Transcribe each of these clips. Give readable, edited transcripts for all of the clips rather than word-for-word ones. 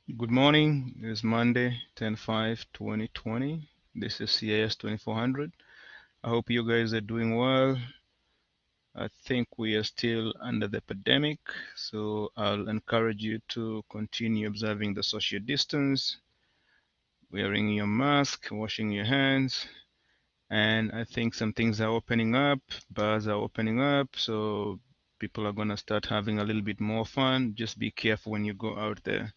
Good morning. It's Monday, 10/5/2020. This is CIS 2400. I hope you guys are doing well. I think we are still under the pandemic, so I'll encourage you to continue observing the social distance, wearing your mask, washing your hands, and I think some things are opening up, bars are opening up, so people are going to start having a little bit more fun. Just be careful when you go out there.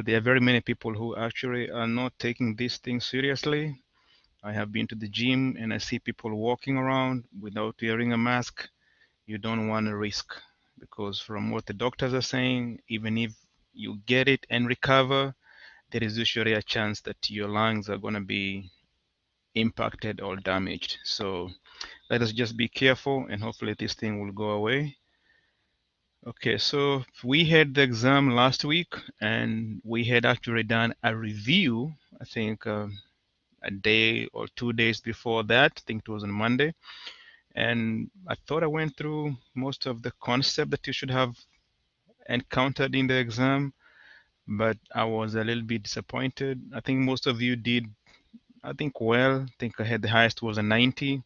There are very many people who actually are not taking these things seriously. I have been to the gym and I see people walking around without wearing a mask. You don't want to risk because, from what the doctors are saying, even if you get it and recover, there is usually a chance that your lungs are going to be impacted or damaged. So let us just be careful and hopefully this thing will go away. Okay, so we had the exam last week and we had actually done a review, I think a day or 2 days before that. I think it was on Monday. And I thought I went through most of the concept that you should have encountered in the exam, but I was a little bit disappointed. I think most of you did, I think, well. I think I had the highest was a 90,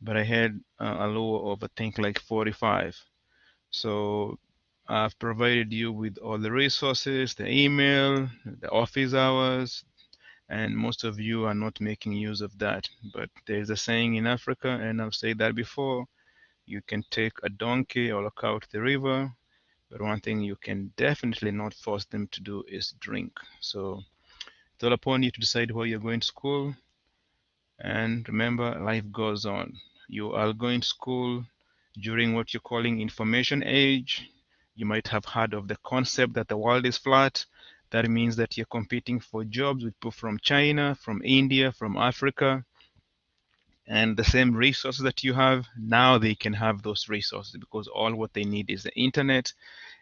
but I had a low of, I think, like 45. So I've provided you with all the resources, the email, the office hours, and most of you are not making use of that. But there's a saying in Africa, and I've said that before, you can take a donkey or a cow to the river, but one thing you can definitely not force them to do is drink. So it's all upon you to decide where you're going to school. And remember, life goes on. You are going to school during what you're calling information age. You might have heard of the concept that the world is flat. That means that you're competing for jobs with people from China, from India, from Africa, and the same resources that you have, now they can have those resources because all what they need is the internet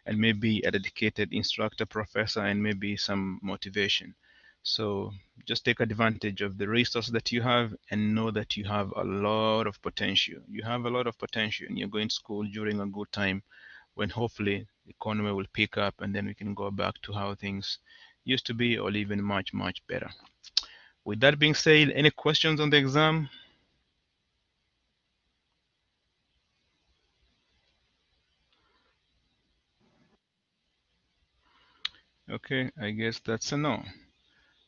and maybe a dedicated instructor, professor, and maybe some motivation. So just take advantage of the resources that you have and know that you have a lot of potential. You have a lot of potential and you're going to school during a good time when hopefully the economy will pick up and then we can go back to how things used to be or even much, much better. With that being said, any questions on the exam? Okay, I guess that's a no.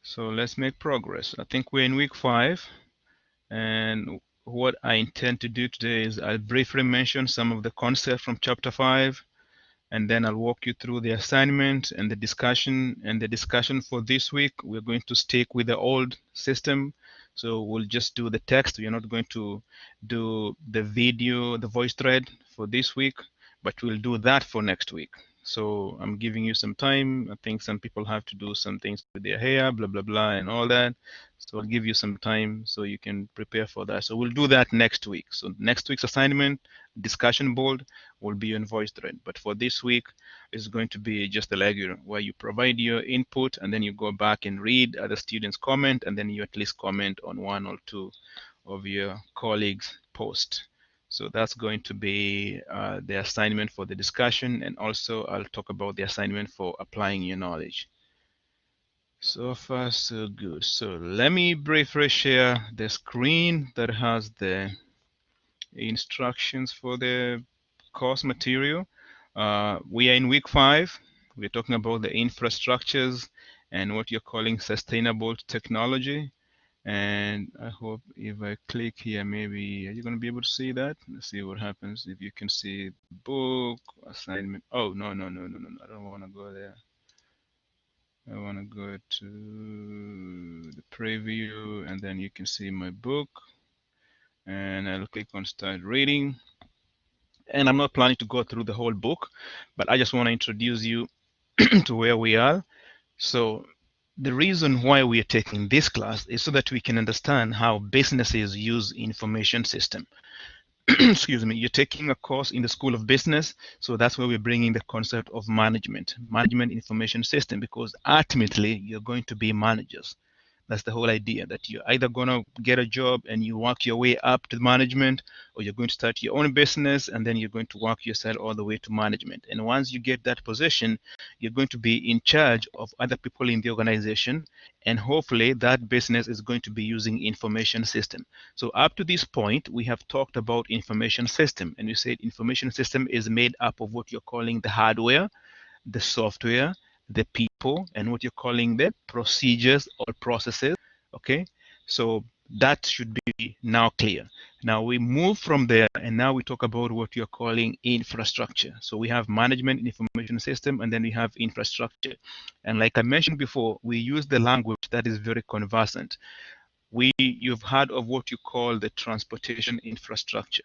So let's make progress. I think we're in week 5. And what I intend to do today is I'll briefly mention some of the concepts from chapter 5, and then I'll walk you through the assignment and the discussion. And the discussion for this week, we're going to stick with the old system. So we'll just do the text. We're not going to do the video, the voice thread for this week, but we'll do that for next week. So I'm giving you some time. I think some people have to do some things with their hair, blah, blah, blah, and all that. So I'll give you some time so you can prepare for that. So we'll do that next week. So next week's assignment, discussion board, will be on voice thread. But for this week, it's going to be just a regular where you provide your input and then you go back and read other students' comment and then you at least comment on one or two of your colleagues' posts. So that's going to be the assignment for the discussion, and also I'll talk about the assignment for applying your knowledge. So far, so good. So let me briefly share the screen that has the instructions for the course material. We are in week 5. We're talking about the infrastructures and what you're calling sustainable technology. And I hope if I click here, maybe are you going to be able to see that? Let's see what happens if you can see book assignment. Oh, no, no, no, no, no, no. I don't want to go there. I want to go to the preview and then you can see my book. And I'll click on start reading. And I'm not planning to go through the whole book, but I just want to introduce you to where we are. So the reason why we are taking this class is so that we can understand how businesses use information system. Excuse me, you're taking a course in the School of Business, so that's where we're bringing the concept of management information system, because ultimately you're going to be managers. That's the whole idea, that you're either going to get a job and you work your way up to management, or you're going to start your own business and then you're going to work yourself all the way to management. And once you get that position, you're going to be in charge of other people in the organization, and hopefully that business is going to be using information system. So up to this point, we have talked about information system, and we said information system is made up of what you're calling the hardware, the software, the people, and what you're calling the procedures or processes. Okay, so that should be now clear. Now we move from there, and now we talk about what you're calling infrastructure. So we have management information system, and then we have infrastructure. And like I mentioned before, we use the language that is very conversant. You've heard of what you call the transportation infrastructure.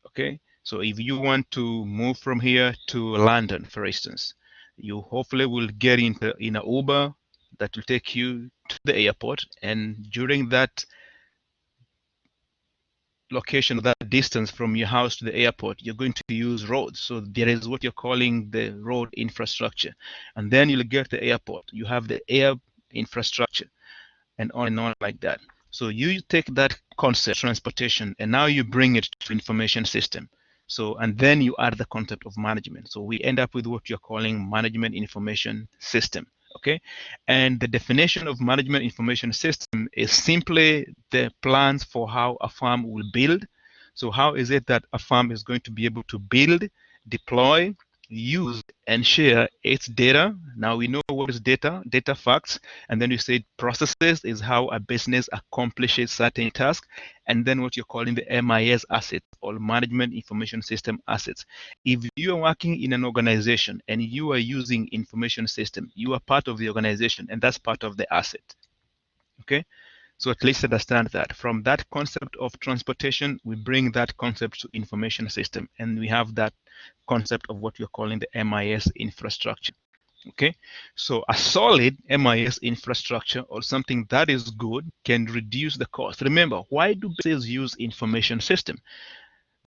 Okay, so if you want to move from here to London, for instance, you hopefully will get in an Uber that will take you to the airport, and during that location, that distance from your house to the airport, you're going to use roads. So there is what you're calling the road infrastructure, and then you'll get to the airport. You have the air infrastructure, and on like that. So you take that concept, transportation, and now you bring it to information system. So, and then you add the concept of management. So we end up with what you're calling management information system. Okay, and the definition of management information system is simply the plans for how a farm will build. So how is it that a farm is going to be able to build, deploy, use, and share its data? Now we know what is data facts, and then you say processes is how a business accomplishes certain tasks, and then what you're calling the MIS assets, or management information system assets. If you are working in an organization and you are using information system, you are part of the organization, and that's part of the asset. Okay, so at least understand that. From that concept of transportation, we bring that concept to information system, and we have that concept of what you're calling the MIS infrastructure. Okay, so a solid MIS infrastructure, or something that is good, can reduce the cost. Remember, why do businesses use information system?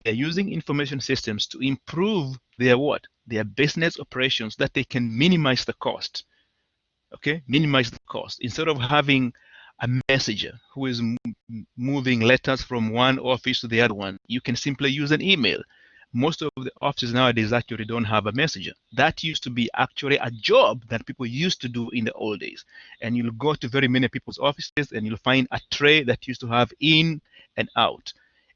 They're using information systems to improve their what? Their business operations, that they can minimize the cost. Okay, minimize the cost. Instead of having a messenger who is moving letters from one office to the other one, you can simply use an email. Most of the offices nowadays actually don't have a messenger. That used to be actually a job that people used to do in the old days. And you'll go to very many people's offices and you'll find a tray that used to have in and out.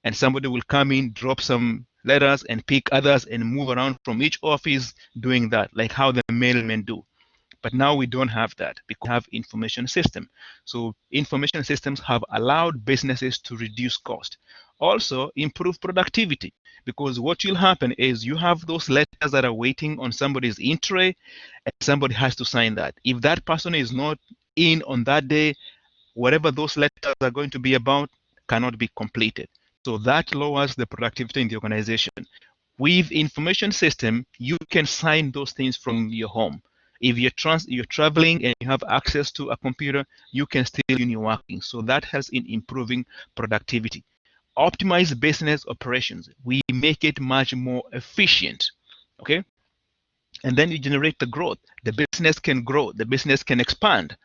And somebody will come in, drop some letters, and pick others and move around from each office doing that, like how the mailmen do. But now we don't have that because we have information system. So information systems have allowed businesses to reduce cost. Also improve productivity, because what will happen is you have those letters that are waiting on somebody's in tray, and somebody has to sign that. If that person is not in on that day, whatever those letters are going to be about cannot be completed. So that lowers the productivity in the organization. With information system, you can sign those things from your home. If you're traveling and you have access to a computer, you can still continue working. So that helps in improving productivity. Optimize business operations. We make it much more efficient. Okay. And then you generate the growth. The business can grow, the business can expand.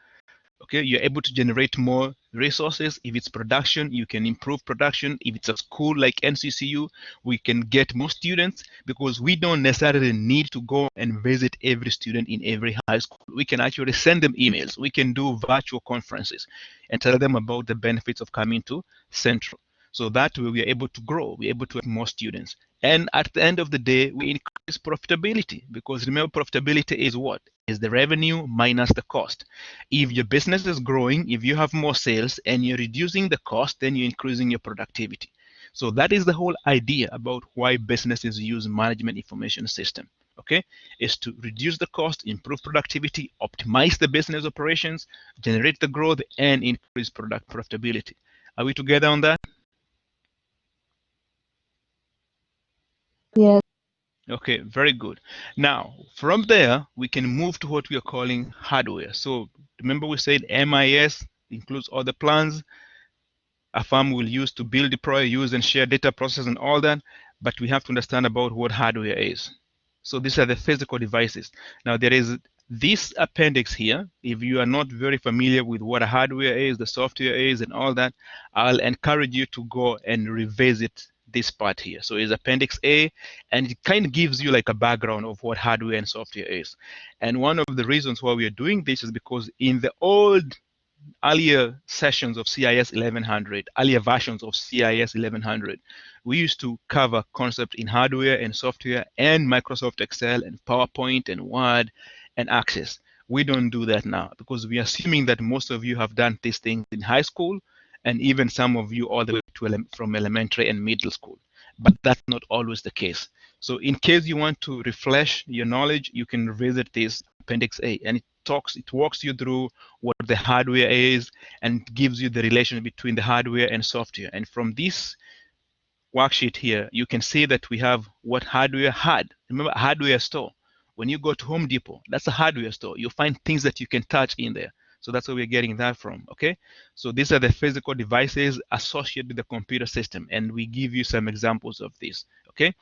Okay, you're able to generate more resources. If it's production, you can improve production. If it's a school like NCCU, we can get more students, because we don't necessarily need to go and visit every student in every high school. We can actually send them emails. We can do virtual conferences and tell them about the benefits of coming to Central. So that way we are able to grow, we're able to have more students. And at the end of the day, we increase profitability, because remember, profitability is what? Is the revenue minus the cost. If your business is growing, if you have more sales and you're reducing the cost, then you're increasing your productivity. So that is the whole idea about why businesses use management information system. Okay, is to reduce the cost, improve productivity, optimize the business operations, generate the growth, and increase product profitability. Are we together on that? Yes. Okay, very good. Now, from there, we can move to what we are calling hardware. So remember we said MIS includes all the plans a farm will use to build, deploy, use, and share data, process, and all that. But we have to understand about what hardware is. So these are the physical devices. Now, there is This appendix here, if you are not very familiar with what a hardware is, the software is, and all that, I'll encourage you to go and revisit this part here. So it's Appendix A, and it kind of gives you like a background of what hardware and software is. And one of the reasons why we are doing this is because in the earlier sessions of CIS 1100, earlier versions of CIS 1100, we used to cover concepts in hardware and software and Microsoft Excel and PowerPoint and Word and Access. We don't do that now because we are assuming that most of you have done these things in high school and even some of you all the way to from elementary and middle school. But that's not always the case. So in case you want to refresh your knowledge, you can visit this Appendix A, and it walks you through what the hardware is and gives you the relation between the hardware and software. And from this worksheet here, you can see that we have what hardware had. Remember, hardware store. When you go to Home Depot, that's a hardware store. You'll find things that you can touch in there. So that's where we're getting that from, okay? So these are the physical devices associated with the computer system, and we give you some examples of this, okay?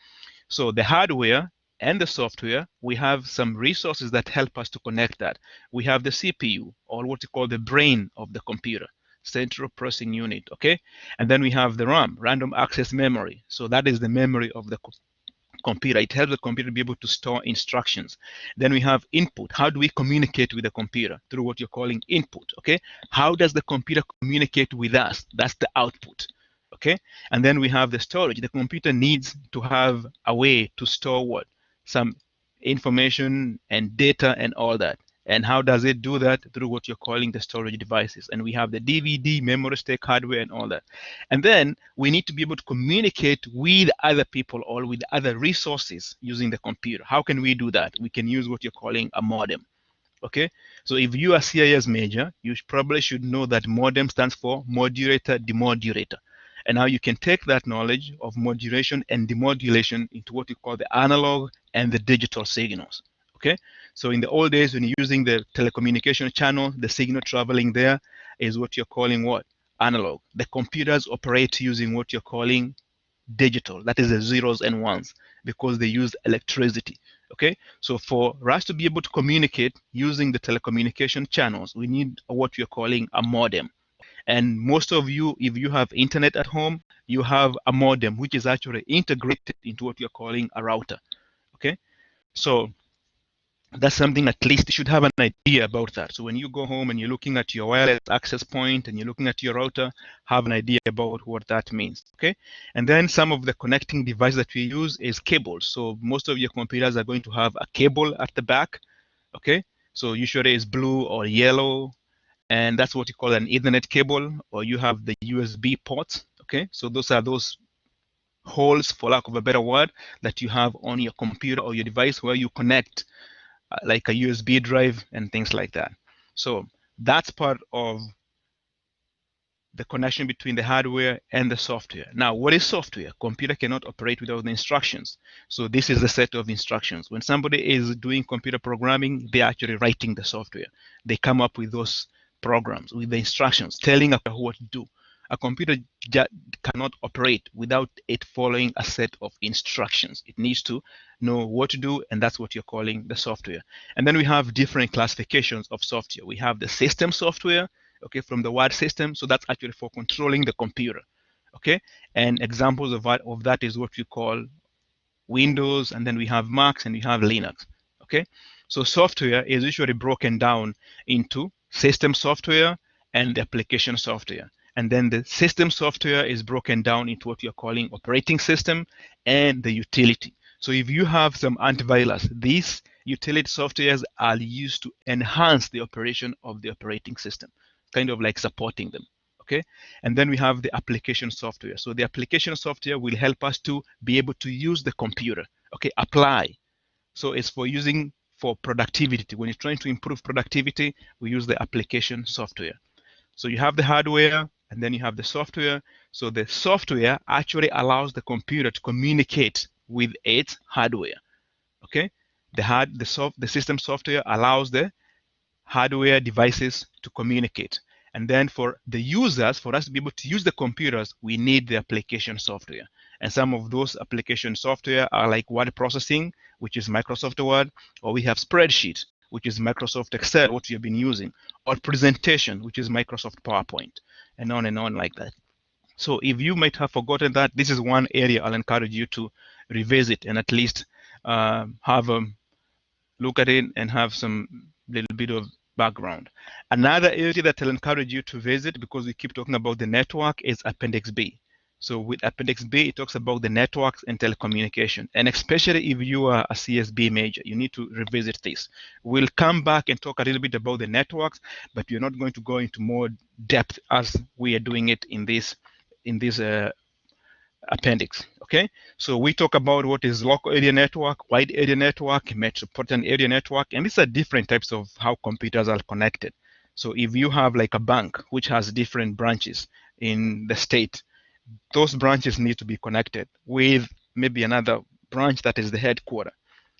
So the hardware and the software, we have some resources that help us to connect that. We have the CPU, or what you call the brain of the computer, central processing unit, okay? And then we have the RAM, random access memory. So that is the memory of the computer. It helps the computer be able to store instructions. Then we have input. How do we communicate with the computer? Through what you're calling input, okay? How does the computer communicate with us? That's the output, okay? And then we have the storage. The computer needs to have a way to store what? Some information and data and all that. And how does it do that? Through what you're calling the storage devices. And we have the DVD, memory stick, hardware, and all that. And then we need to be able to communicate with other people or with other resources using the computer. How can we do that? We can use what you're calling a modem. Okay, so if you are CIS major, you probably should know that modem stands for modulator demodulator. And now you can take that knowledge of modulation and demodulation into what you call the analog and the digital signals. Okay, so in the old days when you're using the telecommunication channel, the signal traveling there is what you're calling what? Analog. The computers operate using what you're calling digital. That is the zeros and ones because they use electricity. Okay, so for us to be able to communicate using the telecommunication channels, we need what you're calling a modem. And most of you, if you have internet at home, you have a modem, which is actually integrated into what you're calling a router. Okay, so that's something at least you should have an idea about that. So when you go home and you're looking at your wireless access point and you're looking at your router, have an idea about what that means, okay? And then some of the connecting devices that we use is cables. So most of your computers are going to have a cable at the back, okay? So usually it's blue or yellow, and that's what you call an Ethernet cable, or you have the USB ports, okay? So those are those holes, for lack of a better word, that you have on your computer or your device where you connect like a USB drive and things like that. So that's part of the connection between the hardware and the software. Now, what is software? Computer cannot operate without the instructions. So this is the set of instructions. When somebody is doing computer programming, they're actually writing the software. They come up with those programs, with the instructions, telling a computer what to do. A computer cannot operate without it following a set of instructions. It needs to know what to do, and that's what you're calling the software. And then we have different classifications of software. We have the system software, okay, from the word system. So that's actually for controlling the computer, okay? And examples of that is what we call Windows, and then we have Macs, and we have Linux, okay? So software is usually broken down into system software and the application software. And then the system software is broken down into what you're calling operating system and the utility. So if you have some antivirus, these utility softwares are used to enhance the operation of the operating system, kind of like supporting them, okay? And then we have the application software. So the application software will help us to be able to use the computer, okay? Apply. So it's for using for productivity. When you're trying to improve productivity, we use the application software. So you have the hardware, and then you have the software. So the software actually allows the computer to communicate with its hardware. Okay, the system software allows the hardware devices to communicate. And then for the users, for us to be able to use the computers, we need the application software. And some of those application software are like word processing, which is Microsoft Word, or we have spreadsheet, which is Microsoft Excel, what you've been using, or presentation, which is Microsoft PowerPoint, and on like that. So if you might have forgotten that, this is one area I'll encourage you to revisit and at least have a look at it and have some little bit of background. Another area that I'll encourage you to visit, because we keep talking about the network, is Appendix B. So with Appendix B, it talks about the networks and telecommunication. And especially if you are a CSB major, you need to revisit this. We'll come back and talk a little bit about the networks, but we're not going to go into more depth as we are doing it in this appendix. Okay, so we talk about what is local area network, wide area network, metropolitan area network, and these are different types of how computers are connected. So if you have like a bank which has different branches in the state, those branches need to be connected with maybe another branch that is the headquarter.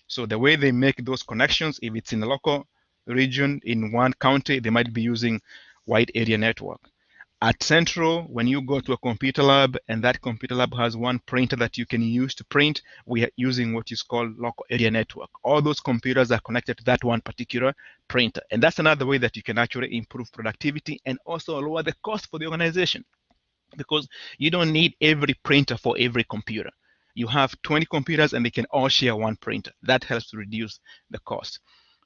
So the way they make those connections, if it's in a local region in one county, they might be using wide area network. At Central, when you go to a computer lab and that computer lab has one printer that you can use to print, we are using what is called local area network. All those computers are connected to that one particular printer. And that's another way that you can actually improve productivity and also lower the cost for the organization, because you don't need every printer for every computer. You have 20 computers and they can all share one printer. That helps to reduce the cost.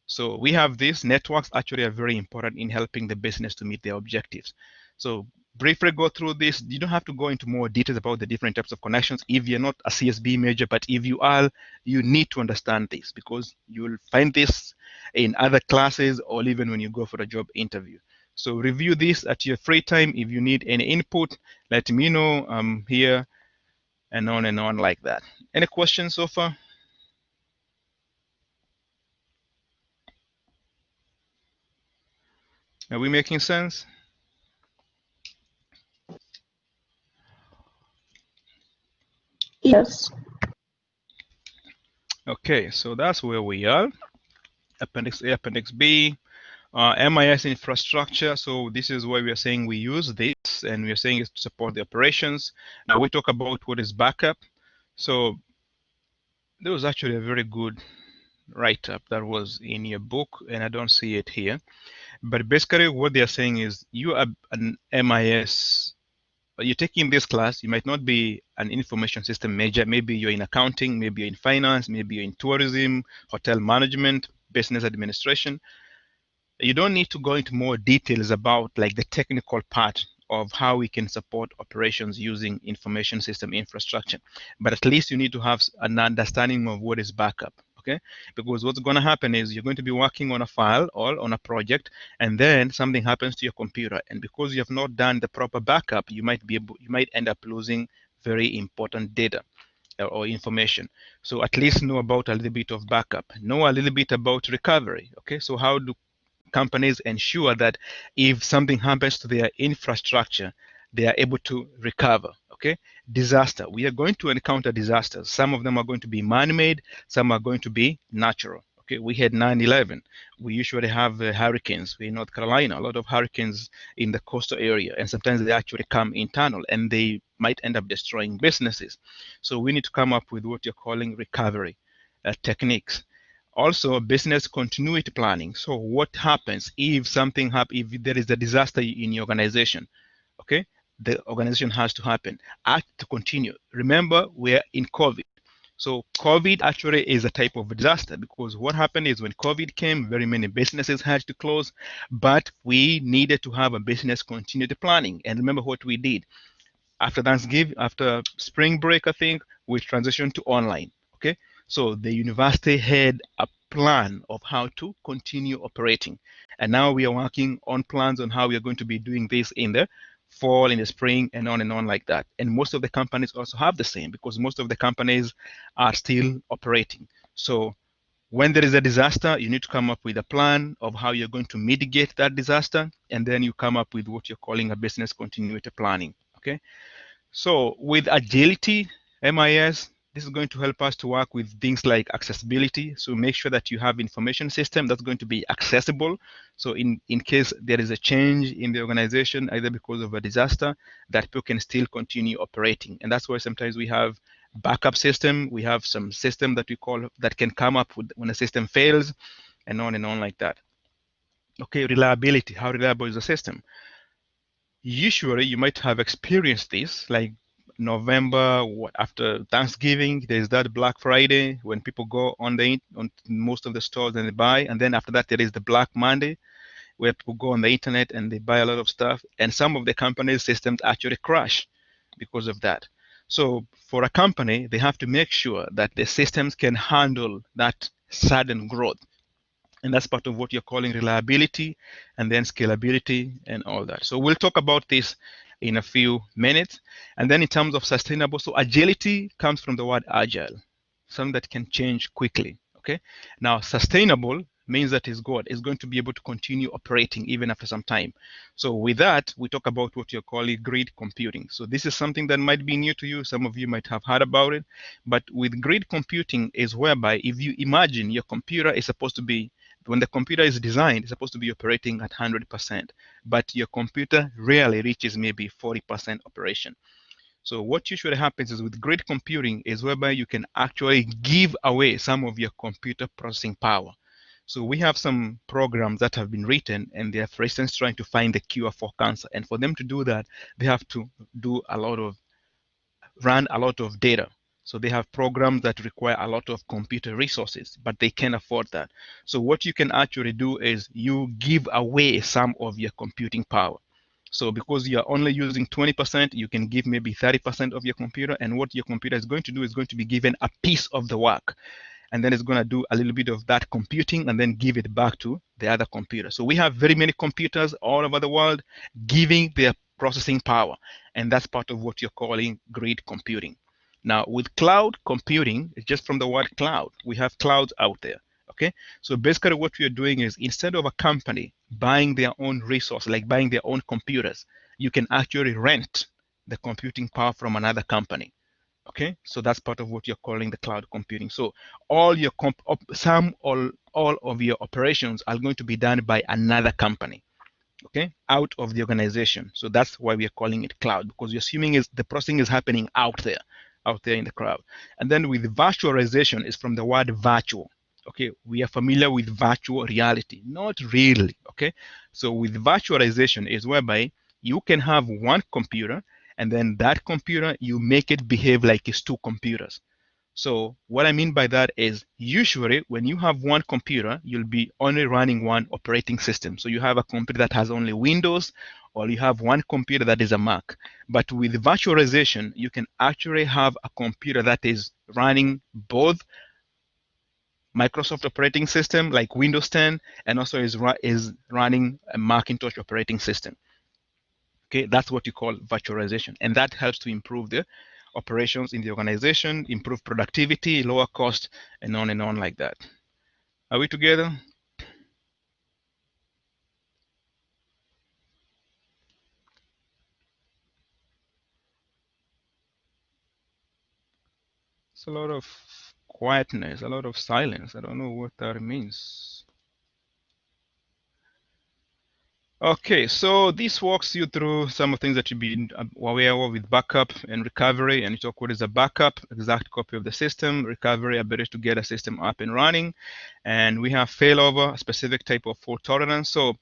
So we have these networks actually are very important in helping the business to meet their objectives. So briefly go through this. You don't have to go into more details about the different types of connections if you're not a CSB major, but if you are, you need to understand this because you'll find this in other classes or even when you go for a job interview. So review this at your free time. If you need any input, let me know. I'm here and on like that. Any questions so far? Are we making sense? Yes. Okay, so that's where we are. Appendix A, Appendix B, MIS infrastructure. So this is why we are saying we use this, and we are saying it's to support the operations. Now we talk about what is backup. So there was actually a very good write-up that was in your book, and I don't see it here. But basically what they are saying is you are an MIS, you're taking this class, you might not be an information system major, maybe you're in accounting, maybe you're in finance, maybe you're in tourism, hotel management, business administration. You don't need to go into more details about like the technical part of how we can support operations using information system infrastructure, but at least you need to have an understanding of what is backup. Okay, because what's going to happen is you're going to be working on a file or on a project, and then something happens to your computer, and because you have not done the proper backup, you might end up losing very important data or information. So at least know about a little bit of backup, know a little bit about recovery. Okay, so how do companies ensure that if something happens to their infrastructure, they are able to recover? Okay, disaster. We are going to encounter disasters. Some of them are going to be man-made, some are going to be natural. Okay, we had 9/11. We usually have hurricanes in North Carolina, a lot of hurricanes in the coastal area, and sometimes they actually come internal and they might end up destroying businesses. So we need to come up with what you're calling recovery techniques. Also, business continuity planning. So what happens if something happens, if there is a disaster in your organization? Okay, the organization has to happen, act to continue. Remember, we're in COVID. So COVID actually is a type of disaster, because what happened is when COVID came, very many businesses had to close, but we needed to have a business continuity planning. And remember what we did after Thanksgiving, after spring break, I think we transitioned to online. Okay, so the university had a plan of how to continue operating, and now we are working on plans on how we are going to be doing this in the fall, in the spring, and on like that. And most of the companies also have the same, because most of the companies are still operating. So when there is a disaster, you need to come up with a plan of how you're going to mitigate that disaster, and then you come up with what you're calling a business continuity planning. Okay, so with agility, MIS, this is going to help us to work with things like accessibility. So make sure that you have information system that's going to be accessible. So in case there is a change in the organization, either because of a disaster, that people can still continue operating. And that's why sometimes we have backup system. We have some system that we call that can come up with when a system fails. and on like that. Okay, reliability. How reliable is the system? Usually, you might have experienced this, like November, after Thanksgiving, there's that Black Friday when people go on most of the stores and they buy, and then after that there is the Black Monday where people go on the internet and they buy a lot of stuff, and some of the companies' systems actually crash because of that. So for a company, they have to make sure that the systems can handle that sudden growth. And that's part of what you're calling reliability and then scalability and all that. So we'll talk about this in a few minutes. And then in terms of sustainable, so agility comes from the word agile, something that can change quickly. Okay. Now sustainable means that is going to be able to continue operating even after some time. So with that, we talk about what you're calling grid computing. So this is something that might be new to you. Some of you might have heard about it, but with grid computing is whereby if you imagine your computer is supposed to be when the computer is designed, it's supposed to be operating at 100%, but your computer rarely reaches maybe 40% operation. So what usually happens is with grid computing is whereby you can actually give away some of your computer processing power. So we have some programs that have been written and they are, for instance, trying to find the cure for cancer. And for them to do that, they have to do a lot of run a lot of data. So they have programs that require a lot of computer resources, but they can't afford that. So what you can actually do is you give away some of your computing power. So because you're only using 20%, you can give maybe 30% of your computer, and what your computer is going to do is going to be given a piece of the work, and then it's going to do a little bit of that computing and then give it back to the other computer. So we have very many computers all over the world giving their processing power, and that's part of what you're calling grid computing. Now with cloud computing, it's just from the word cloud, we have clouds out there. Okay, so basically what we are doing is instead of a company buying their own resource, like buying their own computers, you can actually rent the computing power from another company. Okay, so that's part of what you're calling the cloud computing. So all your all of your operations are going to be done by another company, okay, out of the organization. So that's why we are calling it cloud, because you're assuming is the processing is happening out there in the cloud. And then with virtualization is from the word virtual. Okay, we are familiar with virtual reality, not really. Okay, so with virtualization is whereby you can have one computer and then that computer you make it behave like it's two computers. So what I mean by that is usually when you have one computer, you'll be only running one operating system. So you have a computer that has only Windows, or you have one computer that is a Mac. But with virtualization, you can actually have a computer that is running both Microsoft operating system like Windows 10 and also is running a Macintosh operating system. Okay, that's what you call virtualization, and that helps to improve the operations in the organization, improve productivity, lower cost, and on like that. Are we together? It's a lot of quietness, a lot of silence. I don't know what that means. Okay, so this walks you through some of the things that you've been aware of with backup and recovery, and you talk what is a backup, exact copy of the system, recovery, ability to get a system up and running, and we have failover, a specific type of fault tolerance. So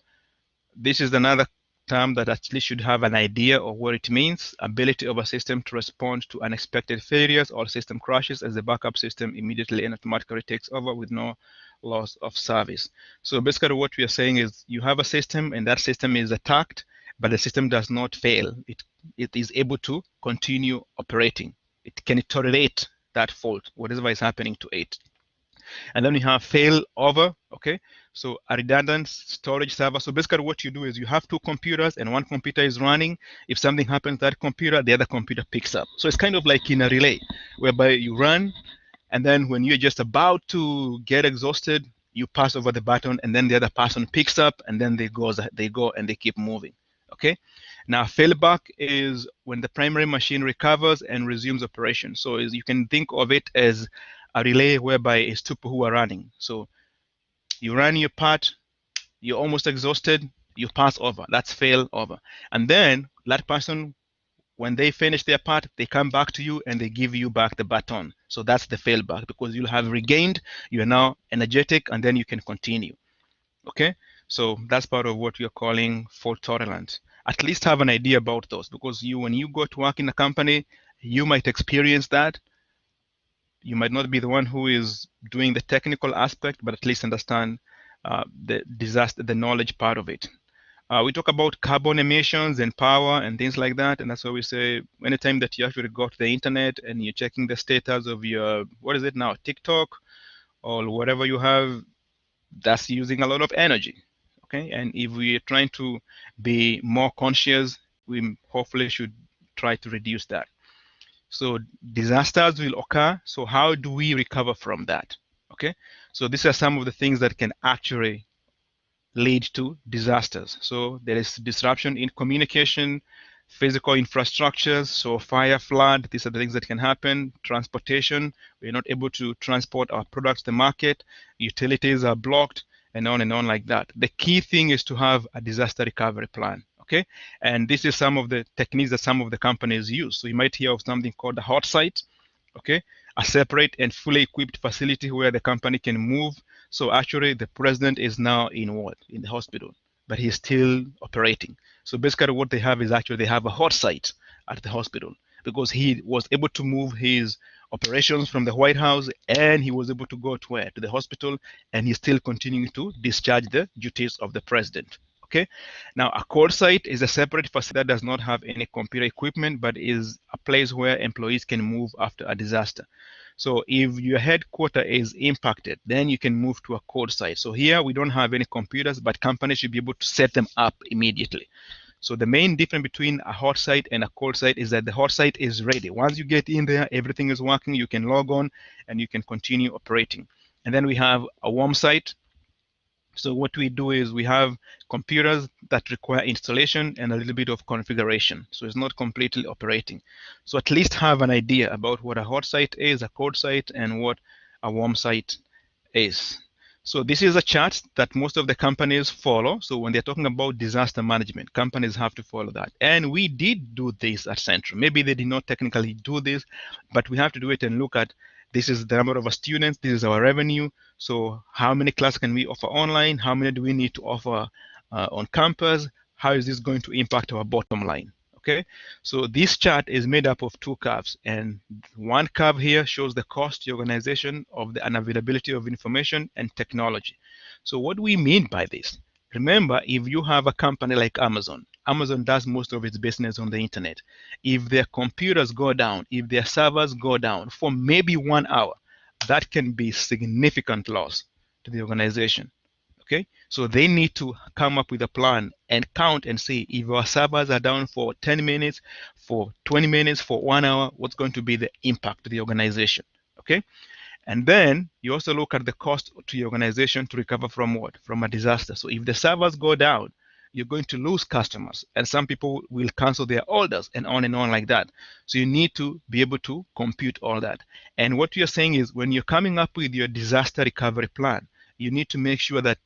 this is another term that at least should have an idea of what it means. Ability of a system to respond to unexpected failures or system crashes as the backup system immediately and automatically takes over with no loss of service. So basically what we are saying is you have a system and that system is attacked, but the system does not fail. It is able to continue operating. It can tolerate that fault, whatever is happening to it. And then you have fail over, okay? So a redundant storage server. So basically what you do is you have two computers and one computer is running. If something happens to that computer, the other computer picks up. So it's kind of like in a relay whereby you run, and then when you're just about to get exhausted, you pass over the button and then the other person picks up and then they go and they keep moving, okay? Now, failback is when the primary machine recovers and resumes operation. So you can think of it as a relay whereby it's two people who are running. So you run your part, you're almost exhausted, you pass over. That's fail over. And then that person When they finish their part, they come back to you and they give you back the baton. So that's the failback, because you'll have regained, you are now energetic, and then you can continue. Okay, so that's part of what you're calling fault tolerance. At least have an idea about those, because when you go to work in a company, you might experience that. You might not be the one who is doing the technical aspect, but at least understand the knowledge part of it. We talk about carbon emissions and power and things like that, and that's why we say anytime that you actually go to the internet and you're checking the status of your, what is it now, TikTok or whatever you have, that's using a lot of energy. Okay, and if we're trying to be more conscious, we hopefully should try to reduce that. So disasters will occur. So how do we recover from that? Okay, so these are some of the things that can actually lead to disasters. So there is disruption in communication, physical infrastructures, so fire, flood, these are the things that can happen. Transportation, we're not able to transport our products to the market, utilities are blocked, and on like that. The key thing is to have a disaster recovery plan. Okay, and this is some of the techniques that some of the companies use. So you might hear of something called a hot site. Okay, a separate and fully equipped facility where the company can move. So actually, the president is now in what? In the hospital, but he's still operating. So basically, what they have is actually they have a hot site at the hospital, because he was able to move his operations from the White House, and he was able to go to where? To the hospital, and he's still continuing to discharge the duties of the president. Okay. Now, a cold site is a separate facility that does not have any computer equipment, but is a place where employees can move after a disaster. So if your headquarter is impacted, then you can move to a cold site. So here we don't have any computers, but companies should be able to set them up immediately. So the main difference between a hot site and a cold site is that the hot site is ready. Once you get in there, everything is working, you can log on and you can continue operating. And then we have a warm site. So what we do is we have computers that require installation and a little bit of configuration. So it's not completely operating. So at least have an idea about what a hot site is, a cold site, and what a warm site is. So this is a chart that most of the companies follow. So when they're talking about disaster management, companies have to follow that. And we did do this at Central. Maybe they did not technically do this, but we have to do it and look at, this is the number of students, this is our revenue. So how many classes can we offer online? How many do we need to offer on campus? How is this going to impact our bottom line? Okay, so this chart is made up of two curves, and one curve here shows the cost to the organization of the unavailability of information and technology. So what do we mean by this? Remember, if you have a company like Amazon, Amazon does most of its business on the internet. If their computers go down, if their servers go down for maybe 1 hour, that can be significant loss to the organization. Okay, so they need to come up with a plan and count and see if our servers are down for 10 minutes, for 20 minutes, for 1 hour, what's going to be the impact to the organization. Okay, and then you also look at the cost to your organization to recover from what? From a disaster. So if the servers go down, you're going to lose customers, and some people will cancel their orders, and on like that. So you need to be able to compute all that. And what you're saying is, when you're coming up with your disaster recovery plan, you need to make sure that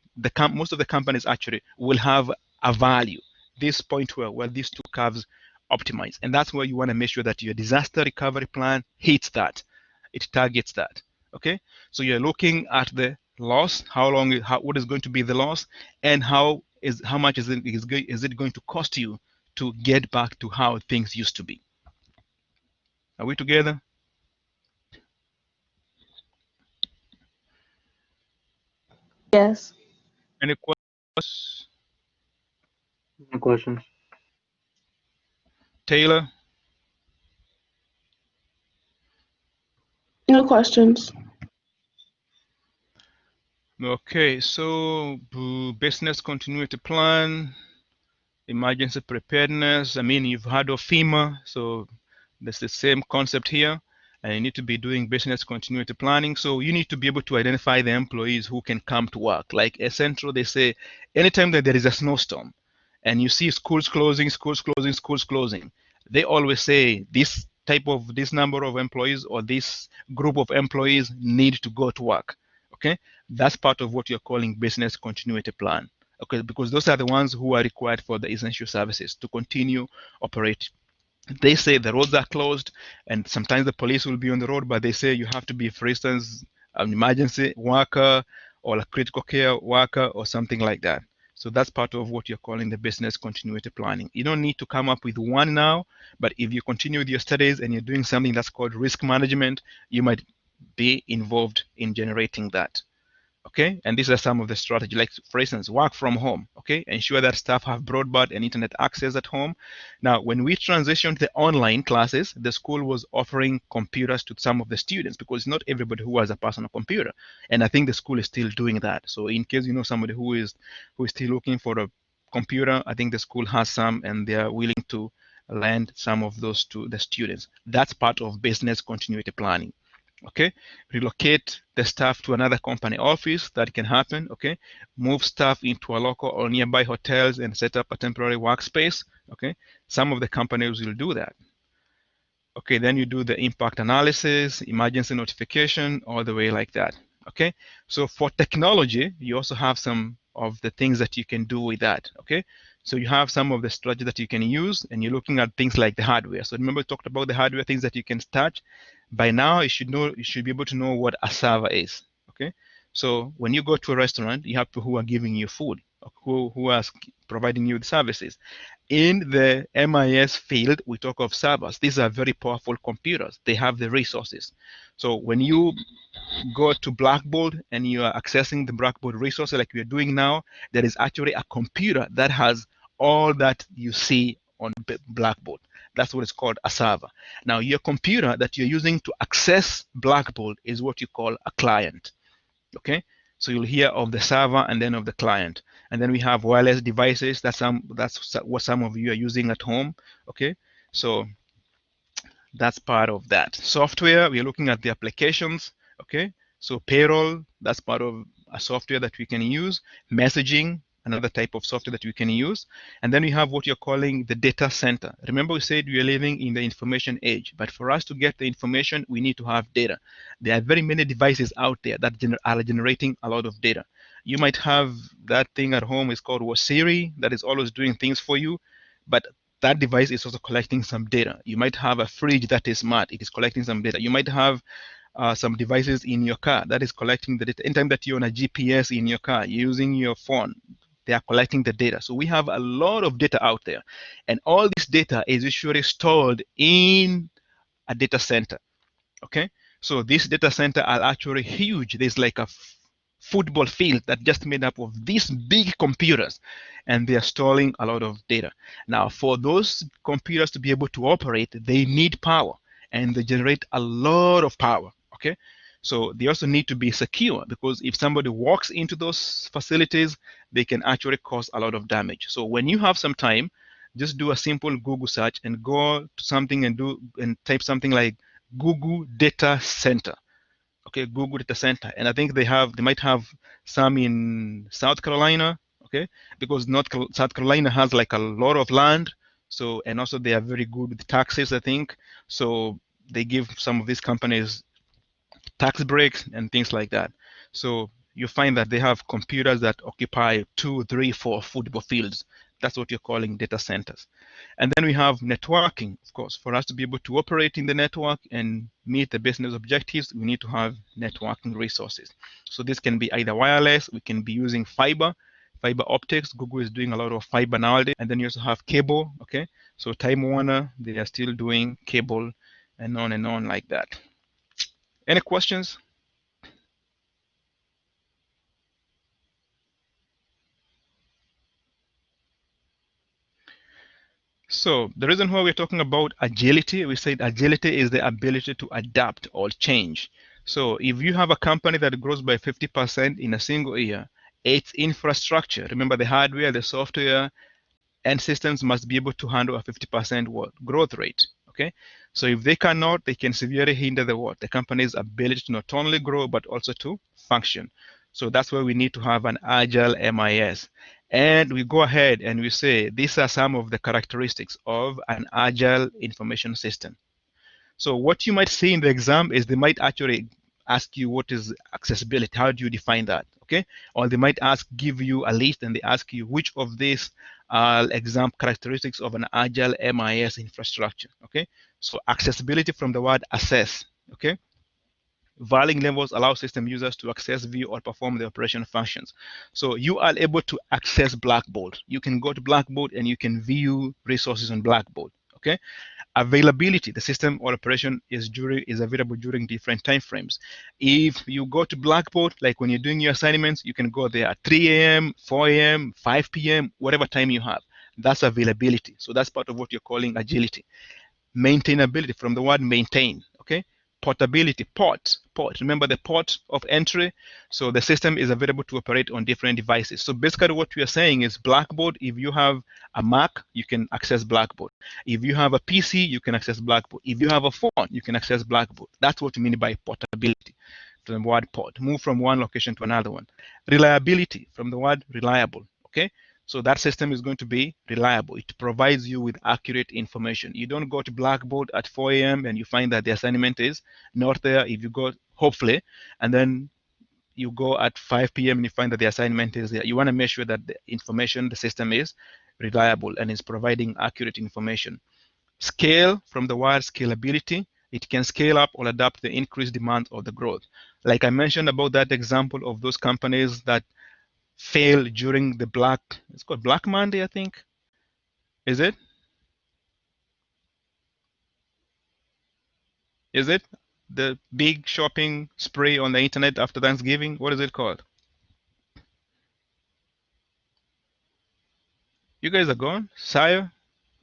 most of the companies actually will have a value, this point where these two curves optimize. And that's where you want to make sure that your disaster recovery plan hits that. It targets that. Okay, so you're looking at the loss, what is going to be the loss, and how much is it going to cost you to get back to how things used to be. Are we together? Yes. Any questions? No questions. Taylor? No questions. Okay, so business continuity plan, emergency preparedness. I mean, you've heard of FEMA, so that's the same concept here. And you need to be doing business continuity planning. So you need to be able to identify the employees who can come to work. Like at Central, they say anytime that there is a snowstorm and you see schools closing, they always say this number of employees or this group of employees need to go to work. Okay, that's part of what you're calling business continuity plan. Okay, because those are the ones who are required for the essential services to continue operating. They say the roads are closed, and sometimes the police will be on the road, but they say you have to be, for instance, an emergency worker or a critical care worker or something like that. So that's part of what you're calling the business continuity planning. You don't need to come up with one now, but if you continue with your studies and you're doing something that's called risk management, you might be involved in generating that. Okay, and these are some of the strategy, like for instance, work from home. Okay, ensure that staff have broadband and internet access at home. Now when we transitioned to the online classes, the school was offering computers to some of the students because not everybody who has a personal computer, and I think the school is still doing that. So in case you know somebody who is still looking for a computer, I think the school has some and they are willing to lend some of those to the students. That's part of business continuity planning. Okay, relocate the staff to another company office, that can happen. Okay, move staff into a local or nearby hotels and set up a temporary workspace. Okay, some of the companies will do that. Okay, then you do the impact analysis, emergency notification, all the way like that. Okay, so for technology, you also have some of the things that you can do with that. Okay, so you have some of the strategy that you can use, and you're looking at things like the hardware. So remember, we talked about the hardware things that you can touch. By now, you should know, you should be able to know what a server is. Okay, so when you go to a restaurant, you have people who are giving you food, who are providing you the services. In the MIS field, we talk of servers. These are very powerful computers. They have the resources. So when you go to Blackboard and you are accessing the Blackboard resources like we're doing now, there is actually a computer that has all that you see on Blackboard. That's what is called a server. Now, your computer that you're using to access Blackboard is what you call a client. Okay, so you'll hear of the server and then of the client, and then we have wireless devices. That's what some of you are using at home. Okay, so that's part of that. Software, we're looking at the applications. Okay, so payroll, that's part of a software that we can use. Messaging, another type of software that we can use. And then we have what you're calling the data center. Remember, we said we are living in the information age, but for us to get the information, we need to have data. There are very many devices out there that are generating a lot of data. You might have that thing at home, it's called Siri, that is always doing things for you, but that device is also collecting some data. You might have a fridge that is smart, it is collecting some data. You might have some devices in your car that is collecting the data. Anytime that you're on a GPS in your car, you're using your phone, they are collecting the data. So we have a lot of data out there. And all this data is usually stored in a data center. Okay, so this data center are actually huge. There's like a football field that just made up of these big computers, and they are storing a lot of data. Now, for those computers to be able to operate, they need power, and they generate a lot of power. Okay, so they also need to be secure, because if somebody walks into those facilities, they can actually cause a lot of damage. So when you have some time, just do a simple Google search and go to something and type something like Google Data Center. Okay, Google Data Center, and I think they might have some in South Carolina. Okay, because South Carolina has like a lot of land, so, and also they are very good with taxes, I think. So they give some of these companies tax breaks and things like that. So you find that they have computers that occupy 2, 3, 4 football fields. That's what you're calling data centers. And then we have networking, of course. For us to be able to operate in the network and meet the business objectives, we need to have networking resources. So this can be either wireless, we can be using fiber optics. Google is doing a lot of fiber nowadays. And then you also have cable, okay? So Time Warner, they are still doing cable and on like that. Any questions? So the reason why we're talking about agility, we said agility is the ability to adapt or change. So if you have a company that grows by 50% in a single year, its infrastructure, remember the hardware, the software, and systems must be able to handle a 50% growth rate. Okay, so if they cannot, they can severely hinder the company's ability to not only grow but also to function. So that's why we need to have an agile MIS. And we go ahead and we say these are some of the characteristics of an agile information system. So what you might see in the exam is they might actually ask you what is accessibility, how do you define that, okay? Or they might give you a list and they ask you which of these are example characteristics of an agile MIS infrastructure, okay? So accessibility from the word access, okay? Valuing levels allow system users to access, view, or perform the operation functions. So you are able to access Blackboard. You can go to Blackboard and you can view resources on Blackboard, okay? Availability, the system or operation is available during different time frames. If you go to Blackboard, like when you're doing your assignments, you can go there at 3 a.m., 4 a.m., 5 p.m., whatever time you have. That's availability. So that's part of what you're calling agility. Maintainability, from the word maintain, okay? Portability, port. Remember the port of entry? So the system is available to operate on different devices. So basically what we are saying is Blackboard, if you have a Mac, you can access Blackboard. If you have a PC, you can access Blackboard. If you have a phone, you can access Blackboard. That's what we mean by portability, from the word port. Move from one location to another one. Reliability, from the word reliable, okay? So that system is going to be reliable. It provides you with accurate information. You don't go to Blackboard at 4 a.m. and you find that the assignment is not there. If you go, hopefully, and then you go at 5 p.m. and you find that the assignment is there. You want to make sure that the information, the system is reliable and is providing accurate information. Scale, from the word scalability, it can scale up or adapt to the increased demand or the growth. Like I mentioned about that example of those companies that fail during the it's called Black Monday, I think. Is it? Is it the big shopping spree on the internet after Thanksgiving? What is it called? You guys are gone? Sire?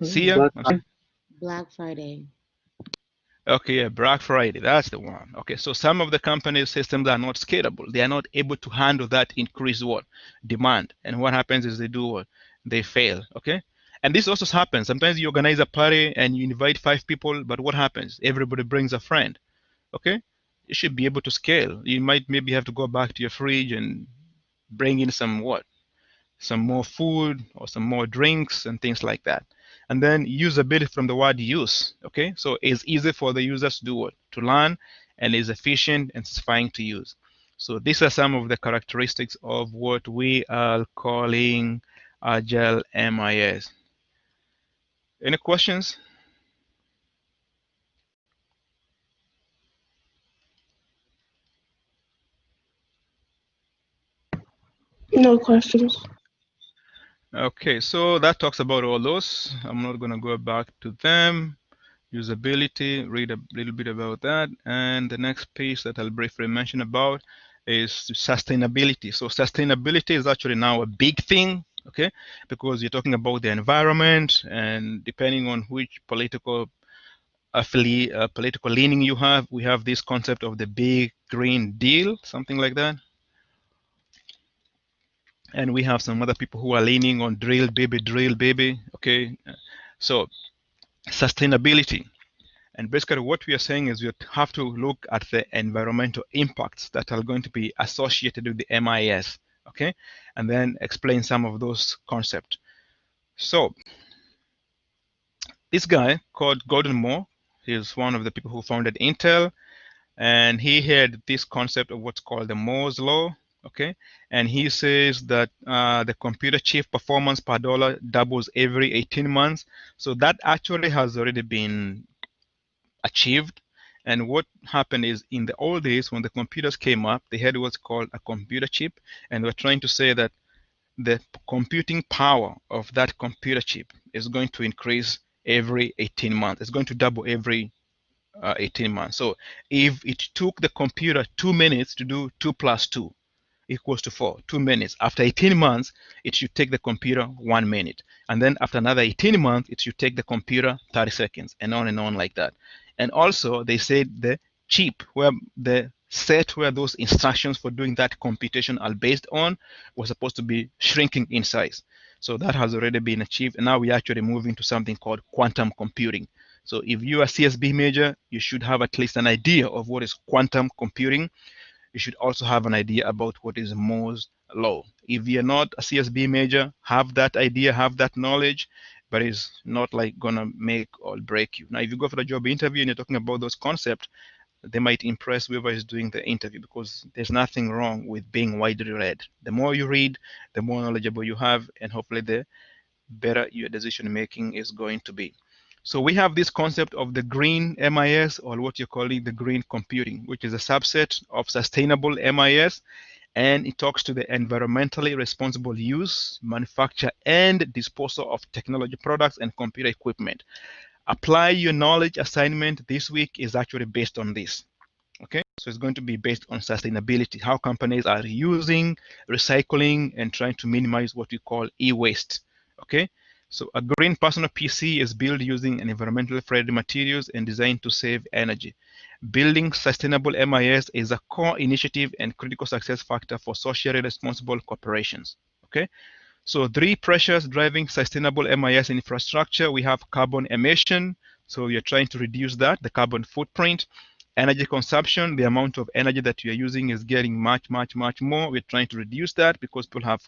Sia? Black Friday. Black Friday. Okay, yeah, Black Friday, that's the one. Okay, so some of the companies' systems are not scalable. They are not able to handle that increased what? Demand. And what happens is they do what? They fail, okay? And this also happens. Sometimes you organize a party and you invite 5 people, but what happens? Everybody brings a friend, okay? You should be able to scale. You might maybe have to go back to your fridge and bring in some what? Some more food or some more drinks and things like that. And then usability, from the word use, okay? So it's easy for the users to do what? To learn, and is efficient and satisfying to use. So these are some of the characteristics of what we are calling Agile MIS. Any questions? No questions. Okay, so that talks about all those. I'm not going to go back to them. Usability, read a little bit about that. And the next piece that I'll briefly mention about is sustainability. So sustainability is actually now a big thing, okay? Because you're talking about the environment, and depending on which political political leaning you have, we have this concept of the big green deal, something like that. And we have some other people who are leaning on drill baby, okay? So sustainability. And basically what we are saying is you have to look at the environmental impacts that are going to be associated with the MIS, okay? And then explain some of those concepts. So this guy called Gordon Moore, he's one of the people who founded Intel, and he had this concept of what's called the Moore's Law, okay? And he says that the computer chip performance per dollar doubles every 18 months. So that actually has already been achieved. And what happened is, in the old days when the computers came up, they had what's called a computer chip, and we're trying to say that the computing power of that computer chip is going to increase every 18 months. It's going to double every 18 months. So if it took the computer 2 minutes to do 2 plus 2 equals to 4, 2 minutes. After 18 months, it should take the computer 1 minute. And then after another 18 months, it should take the computer 30 seconds, and on like that. And also, they said the chip, where the set where those instructions for doing that computation are based on, was supposed to be shrinking in size. So that has already been achieved. And now we're actually moving to something called quantum computing. So if you're a CSB major, you should have at least an idea of what is quantum computing. You should also have an idea about what is Moore's law. If you're not a CSB major, have that idea, have that knowledge, but it's not like gonna make or break you. Now, if you go for a job interview and you're talking about those concepts, they might impress whoever is doing the interview, because there's nothing wrong with being widely read. The more you read, the more knowledgeable you have, and hopefully the better your decision making is going to be. So we have this concept of the green MIS, or what you're calling the green computing, which is a subset of sustainable MIS, and it talks to the environmentally responsible use, manufacture, and disposal of technology products and computer equipment. Apply your knowledge assignment this week is actually based on this. Okay, so it's going to be based on sustainability, how companies are using, recycling, and trying to minimize what we call e-waste. Okay, so a green personal PC is built using an environmentally friendly materials and designed to save energy. Building sustainable MIS is a core initiative and critical success factor for socially responsible corporations. Okay, so three pressures driving sustainable MIS infrastructure. We have carbon emission. So you're trying to reduce that, the carbon footprint. Energy consumption, the amount of energy that you're using is getting much, much, much more. We're trying to reduce that because people have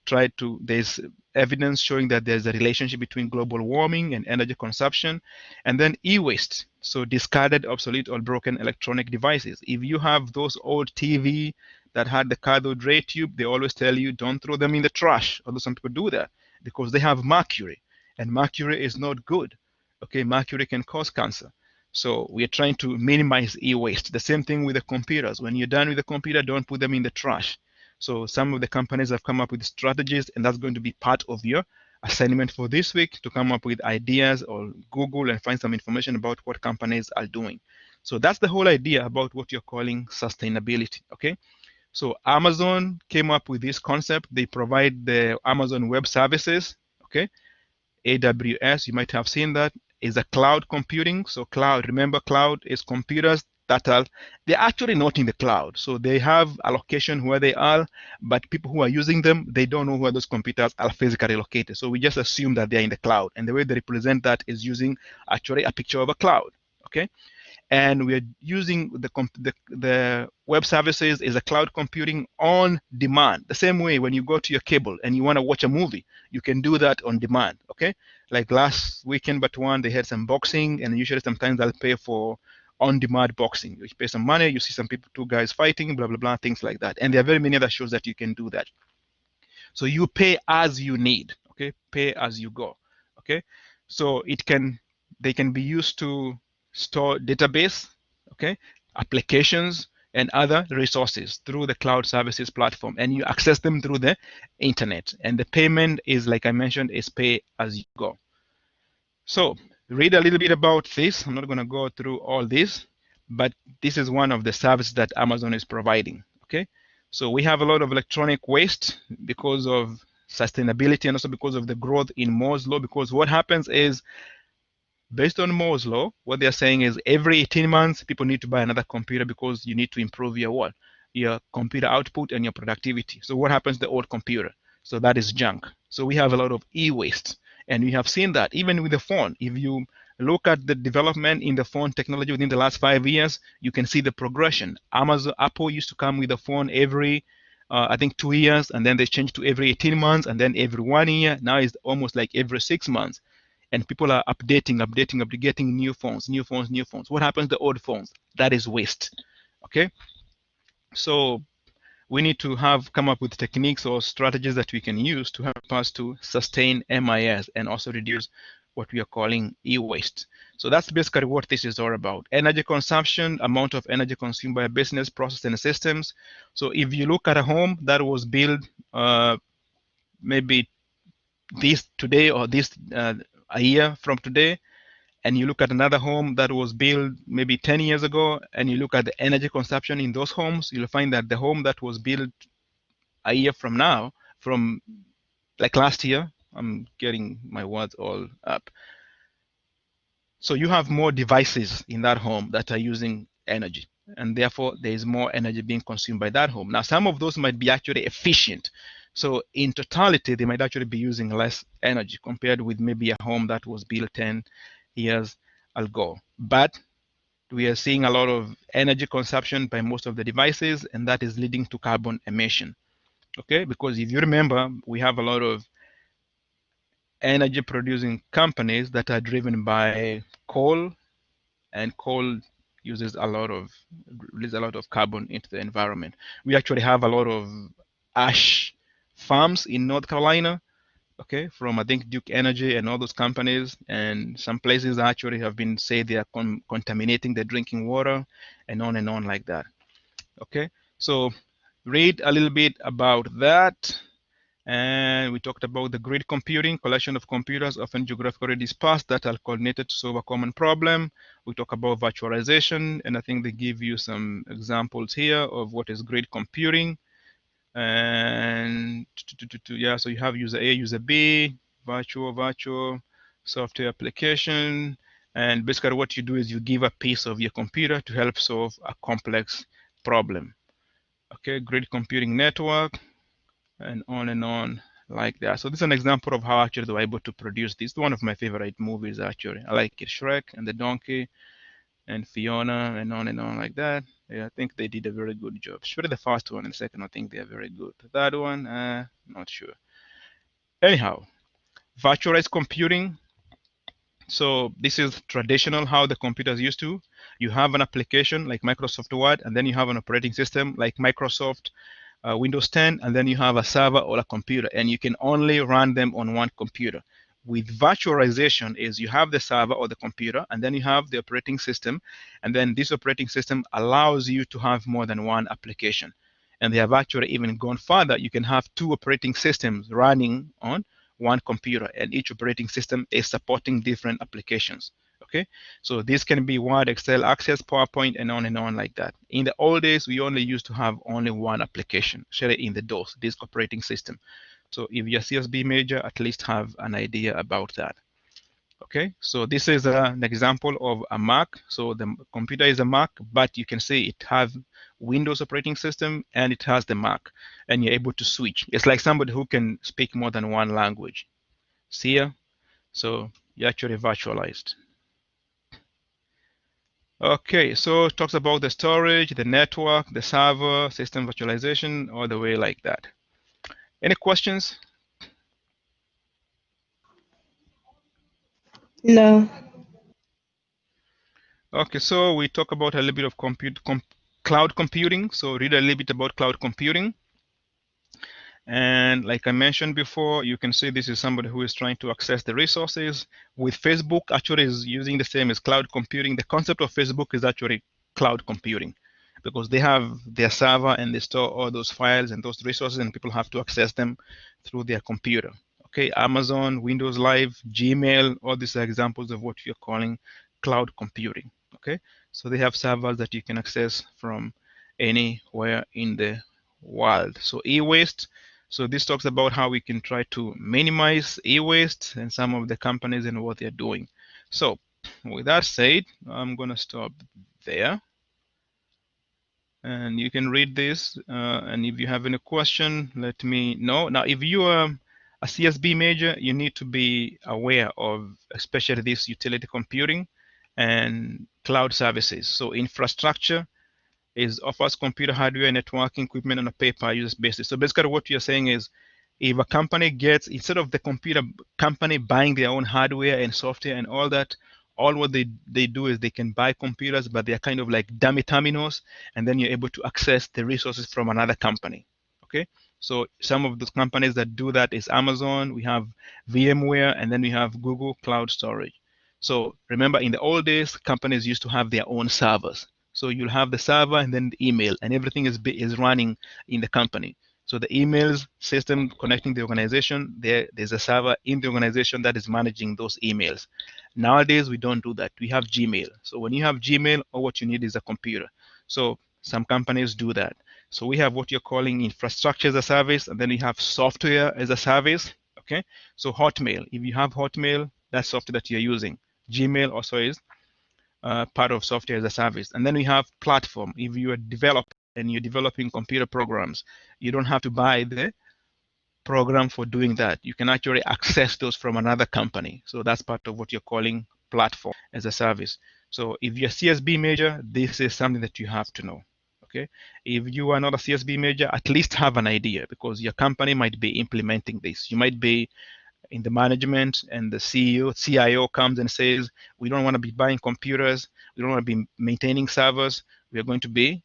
tried to, there's evidence showing that there's a relationship between global warming and energy consumption. And then e-waste, so discarded, obsolete, or broken electronic devices. If you have those old TV that had the cathode ray tube, they always tell you don't throw them in the trash, although some people do that because they have mercury, and mercury is not good. Okay, mercury can cause cancer. So we are trying to minimize e-waste. The same thing with the computers. When you're done with the computer, don't put them in the trash. So some of the companies have come up with strategies, and that's going to be part of your assignment for this week, to come up with ideas or Google and find some information about what companies are doing. So that's the whole idea about what you're calling sustainability. Okay. So Amazon came up with this concept. They provide the Amazon Web Services. Okay. AWS, you might have seen that, is a cloud computing. So cloud, remember, cloud is computers that are, they're actually not in the cloud. So they have a location where they are, but people who are using them, they don't know where those computers are physically located. So we just assume that they're in the cloud. And the way they represent that is using actually a picture of a cloud. Okay. And we are using the web services is a cloud computing on demand. The same way when you go to your cable and you want to watch a movie, you can do that on demand. Okay, like last weekend, but one they had some boxing, and usually sometimes I'll pay for on-demand boxing. You pay some money, you see some people, two guys fighting, blah blah blah, things like that. And there are very many other shows that you can do that. So you pay as you need. Okay, pay as you go. Okay, so they can be used to store database, okay, applications and other resources through the cloud services platform, and you access them through the internet. And the payment is, like I mentioned, is pay as you go. So read a little bit about this. I'm not going to go through all this, but this is one of the services that Amazon is providing. Okay, so we have a lot of electronic waste because of sustainability and also because of the growth in Moore's law. Because what happens is, based on Moore's law, what they're saying is every 18 months, people need to buy another computer because you need to improve your what? Your computer output and your productivity. So what happens to the old computer? So that is junk. So we have a lot of e-waste. And we have seen that even with the phone. If you look at the development in the phone technology within the last 5 years, you can see the progression. Apple used to come with a phone every, I think 2 years, and then they changed to every 18 months, and then every 1 year. Now it's almost like every 6 months. And people are updating new phones, new phones, new phones. What happens to the old phones? That is waste. Okay. So we need to come up with techniques or strategies that we can use to help us to sustain MIS and also reduce what we are calling e-waste. So that's basically what this is all about. Energy consumption, amount of energy consumed by a business, process, and systems. So if you look at a home that was built maybe this today or this a year from today, and you look at another home that was built maybe 10 years ago, and you look at the energy consumption in those homes, you'll find that the home that was built a year from now, from like last year, I'm getting my words all up. So you have more devices in that home that are using energy, and therefore there is more energy being consumed by that home. Now, some of those might be actually efficient. So in totality, they might actually be using less energy compared with maybe a home that was built 10 years ago. But we are seeing a lot of energy consumption by most of the devices, and that is leading to carbon emission. Okay, because if you remember, we have a lot of energy producing companies that are driven by coal and coal releases a lot of carbon into the environment. We actually have a lot of ash farms in North Carolina, okay, from I think Duke Energy and all those companies, and some places actually have been say they are contaminating the drinking water, and on like that. Okay, so read a little bit about that. And we talked about the grid computing, collection of computers often geographically dispersed that are coordinated to solve a common problem. We talk about virtualization, and I think they give you some examples here of what is grid computing. And yeah, so you have user A, user B, virtual, software application. And basically what you do is you give a piece of your computer to help solve a complex problem. Okay, grid computing network, and on like that. So this is an example of how actually they were able to produce this. One of my favorite movies actually. I like it, Shrek and the Donkey and Fiona and on like that. Yeah, I think they did a very good job. Especially the first one and the second, I think they are very good. The third one, not sure. Anyhow, virtualized computing. So this is traditional how the computers used to. You have an application like Microsoft Word, and then you have an operating system like Microsoft Windows 10, and then you have a server or a computer, and you can only run them on one computer. With virtualization is you have the server or the computer, and then you have the operating system, and then this operating system allows you to have more than one application. And they have actually even gone further. You can have two operating systems running on one computer, and each operating system is supporting different applications. Okay, so this can be Word, Excel, Access, PowerPoint, and on like that. In the old days, we only used to have only one application, especially in the DOS, disk operating system. So if you're CSB major, at least have an idea about that. Okay, so this is an example of a Mac. So the computer is a Mac, but you can see it has Windows operating system and it has the Mac, and you're able to switch. It's like somebody who can speak more than one language. See ya? So you're actually virtualized. Okay, so it talks about the storage, the network, the server, system virtualization, all the way like that. Any questions? No. Okay, so we talk about a little bit of cloud computing. So read a little bit about cloud computing. And like I mentioned before, you can see this is somebody who is trying to access the resources. With Facebook, actually is using the same as cloud computing. The concept of Facebook is actually cloud computing because they have their server and they store all those files and those resources, and people have to access them through their computer. Okay, Amazon, Windows Live, Gmail, all these are examples of what you're calling cloud computing. Okay, so they have servers that you can access from anywhere in the world. So e-waste, so this talks about how we can try to minimize e-waste and some of the companies and what they're doing. So with that said, I'm going to stop there. And you can read this. And if you have any question, let me know. Now, if you are a CSB major, you need to be aware of especially this utility computing and cloud services. So infrastructure is offers computer hardware, networking equipment on a pay-per-use basis. So basically what you're saying is if a company gets, instead of the computer company buying their own hardware and software and all that, all what they do is they can buy computers, but they're kind of like dummy terminals, and then you're able to access the resources from another company. Okay, so some of those companies that do that is Amazon, we have VMware, and then we have Google Cloud Storage. So remember, in the old days, companies used to have their own servers. So you'll have the server and then the email, and everything is running in the company. So the emails system connecting the organization, there's a server in the organization that is managing those emails. Nowadays, we don't do that. We have Gmail. So when you have Gmail, all what you need is a computer. So some companies do that. So we have what you're calling infrastructure as a service, and then we have software as a service. Okay. So Hotmail, if you have Hotmail, that's software that you're using. Gmail also is part of software as a service. And then we have platform. If you are a developer and you're developing computer programs, you don't have to buy the program for doing that. You can actually access those from another company. So that's part of what you're calling platform as a service. So if you're a CSB major, this is something that you have to know. Okay. If you are not a CSB major, at least have an idea because your company might be implementing this. You might be in the management, and the CEO, CIO comes and says, we don't want to be buying computers, we don't want to be maintaining servers, we are going to be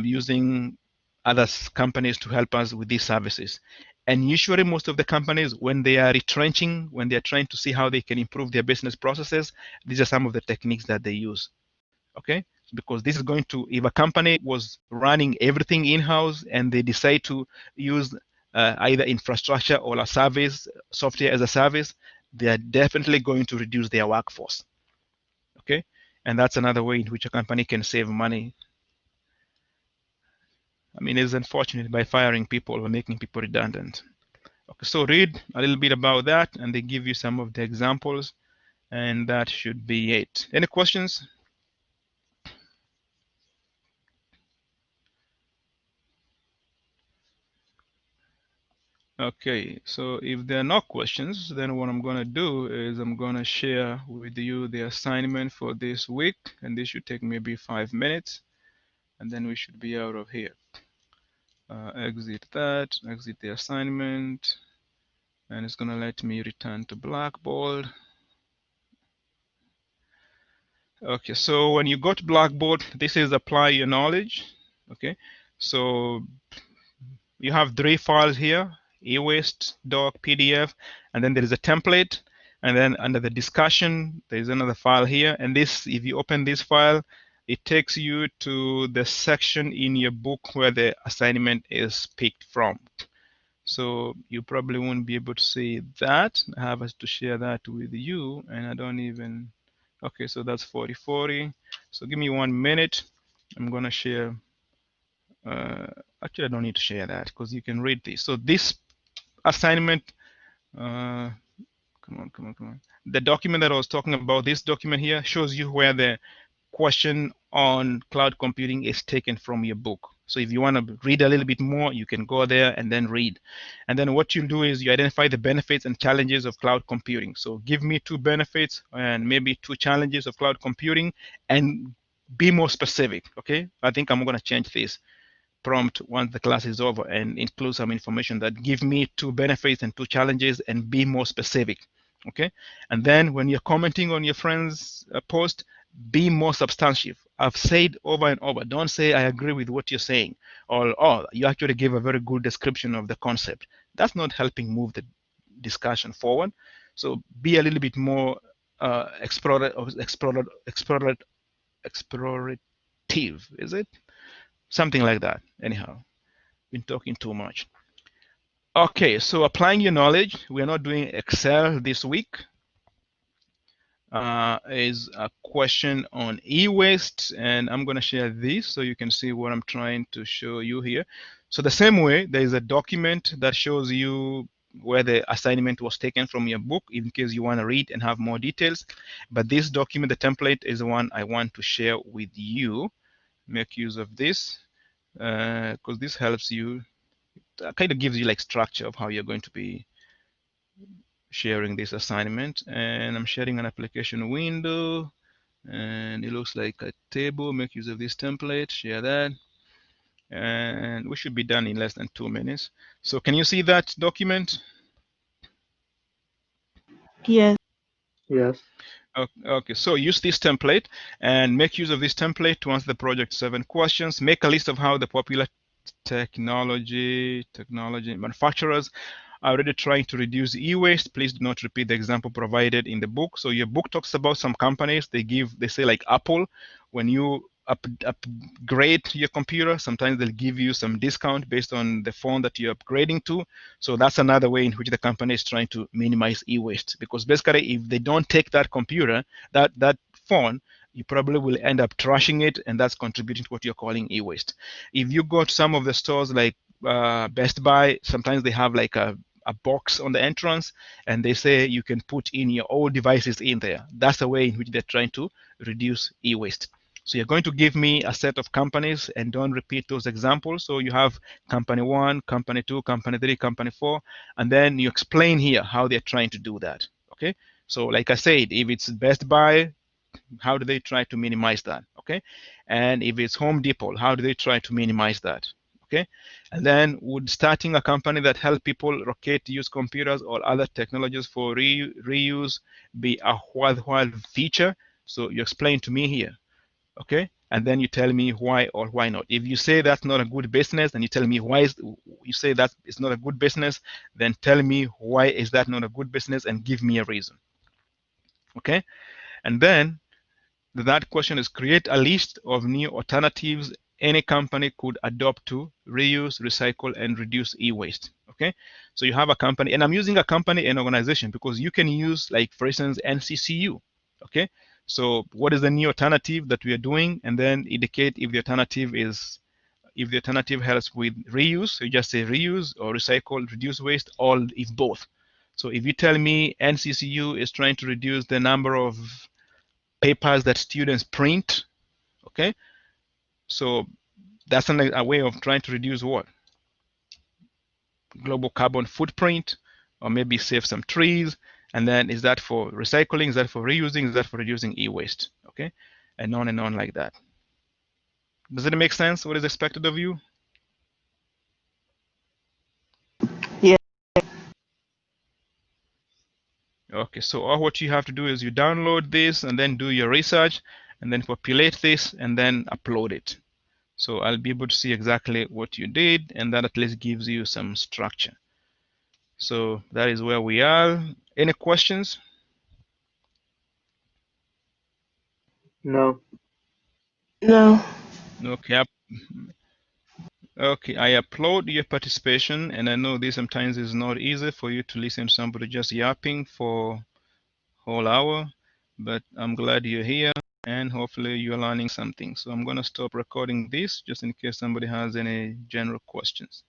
using other companies to help us with these services. And usually most of the companies, when they are retrenching, when they are trying to see how they can improve their business processes, these are some of the techniques that they use. Okay, because this is going to, if a company was running everything in-house and they decide to use either infrastructure or a service, software as a service, they are definitely going to reduce their workforce. Okay, and that's another way in which a company can save money. I mean, it's unfortunate by firing people or making people redundant. Okay, so read a little bit about that, and they give you some of the examples, and that should be it. Any questions? Okay, so if there are no questions, then what I'm going to do is I'm going to share with you the assignment for this week, and this should take maybe 5 minutes, and then we should be out of here. Exit that, exit the assignment, and it's going to let me return to Blackboard. Okay, so when you go to Blackboard, this is apply your knowledge. Okay, so you have 3 files here, eWaste, doc, PDF, and then there is a template. And then under the discussion, there's another file here. And this, if you open this file, it takes you to the section in your book where the assignment is picked from. So you probably won't be able to see that. I have to share that with you, and I don't even, okay, so that's 4040. So give me 1 minute. I'm gonna share, actually I don't need to share that because you can read this. So this assignment, come on. The document that I was talking about, this document here shows you where the question on cloud computing is taken from your book. So if you want to read a little bit more, you can go there and then read. And then what you'll do is you identify the benefits and challenges of cloud computing. So give me 2 benefits and maybe 2 challenges of cloud computing, and be more specific. Okay, I think I'm going to change this prompt once the class is over and include some information that give me 2 benefits and 2 challenges, and be more specific. Okay, and then when you're commenting on your friend's post, be more substantive. I've said over and over, don't say I agree with what you're saying, or oh, you actually gave a very good description of the concept. That's not helping move the discussion forward. So be a little bit more explorative, is it? Something like that. Anyhow, been talking too much. Okay, so applying your knowledge. We are not doing Excel this week. Is a question on e-waste, and I'm going to share this so you can see what I'm trying to show you here. So the same way, there is a document that shows you where the assignment was taken from your book, in case you want to read and have more details. But this document, the template, is the one I want to share with you. Make use of this because this helps you, kind of gives you like structure of how you're going to be sharing this assignment. And I'm sharing an application window, and it looks like a table. Make use of this template, share that, and we should be done in less than 2 minutes. So can you see that document? Yes. Yes. Okay, so use this template and make use of this template to answer the project 7 questions. Make a list of how the popular technology manufacturers are already trying to reduce e-waste. Please do not repeat the example provided in the book. So your book talks about some companies. They say like Apple, when you upgrade your computer, sometimes they'll give you some discount based on the phone that you're upgrading to. So that's another way in which the company is trying to minimize e-waste, because basically if they don't take that computer, that phone, you probably will end up trashing it, and that's contributing to what you're calling e-waste. If you go to some of the stores like Best Buy, sometimes they have like a box on the entrance, and they say you can put in your old devices in there. That's the way in which they're trying to reduce e-waste. So you're going to give me a set of companies, and don't repeat those examples. So you have company 1, company 2, company 3, company 4, and then you explain here how they're trying to do that. Okay. So like I said, if it's Best Buy, how do they try to minimize that? Okay. And if it's Home Depot, how do they try to minimize that? Okay, and then would starting a company that help people locate, use computers or other technologies for reuse be a worthwhile feature? So you explain to me here, okay, and then you tell me why or why not. If you say that's not a good business, and you tell me why you say that it's not a good business, then tell me why is that not a good business and give me a reason. Okay, and then that question is create a list of new alternatives any company could adopt to reuse, recycle, and reduce e-waste. Okay, so you have a company, and I'm using a company and organization because you can use, like, for instance, NCCU. Okay, so what is the new alternative that we are doing, and then indicate if the alternative is, if the alternative helps with reuse, so you just say reuse or recycle, reduce waste, or if both. So if you tell me NCCU is trying to reduce the number of papers that students print, okay, so that's a way of trying to reduce what? Global carbon footprint, or maybe save some trees. And then is that for recycling? Is that for reusing? Is that for reducing e-waste? Okay, and on like that. Does it make sense? What is expected of you? Yeah. Okay, so all what you have to do is you download this and then do your research and then populate this and then upload it. So I'll be able to see exactly what you did, and that at least gives you some structure. So that is where we are. Any questions? No. No. Okay. Okay, I applaud your participation, and I know this sometimes is not easy for you to listen to somebody just yapping for a whole hour, but I'm glad you're here, and hopefully you're learning something. So I'm going to stop recording this just in case somebody has any general questions.